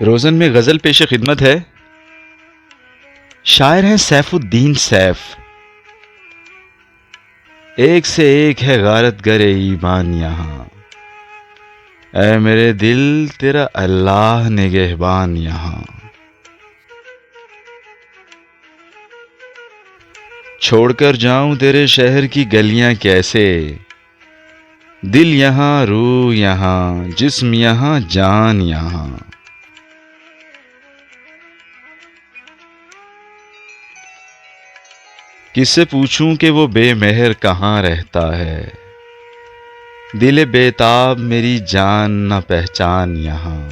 روزن میں غزل پیش خدمت ہے۔ شاعر ہیں سیف الدین سیف۔ ایک سے ایک ہے غارت گر ایمان یہاں، اے میرے دل تیرا اللہ نگہبان یہاں۔ چھوڑ کر جاؤں تیرے شہر کی گلیاں کیسے، دل یہاں روح یہاں جسم یہاں جان یہاں۔ کس سے پوچھوں کہ وہ بے مہر کہاں رہتا ہے، دل بے تاب میری جان نہ پہچان یہاں۔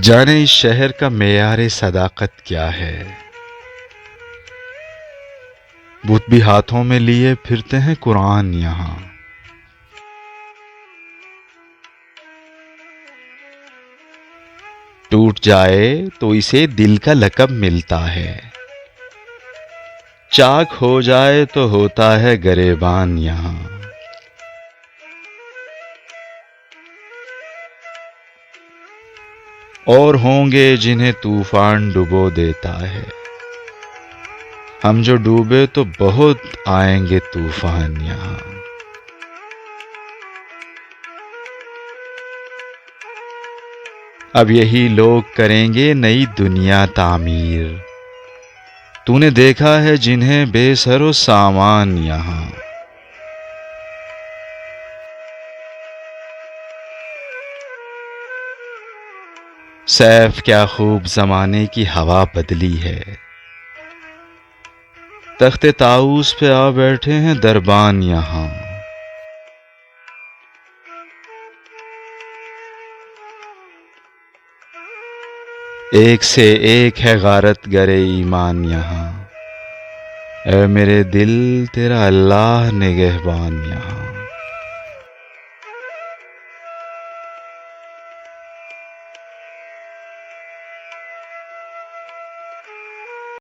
جانے اس شہر کا معیار صداقت کیا ہے، بت بھی ہاتھوں میں لیے پھرتے ہیں قرآن یہاں۔ ٹوٹ جائے تو اسے دل کا لقب ملتا ہے، چاک ہو جائے تو ہوتا ہے گریبان یہاں۔ اور ہوں گے جنہیں طوفان ڈبو دیتا ہے، ہم جو ڈوبے تو بہت آئیں گے طوفان یہاں۔ اب یہی لوگ کریں گے نئی دنیا تعمیر، تو نے دیکھا ہے جنہیں بے سر و سامان یہاں۔ سیف کیا خوب زمانے کی ہوا بدلی ہے، تخت طاؤس پہ آ بیٹھے ہیں دربان یہاں۔ ایک سے ایک ہے غارت گر ایمان یہاں، اے میرے دل تیرا اللہ نگہبان یہاں۔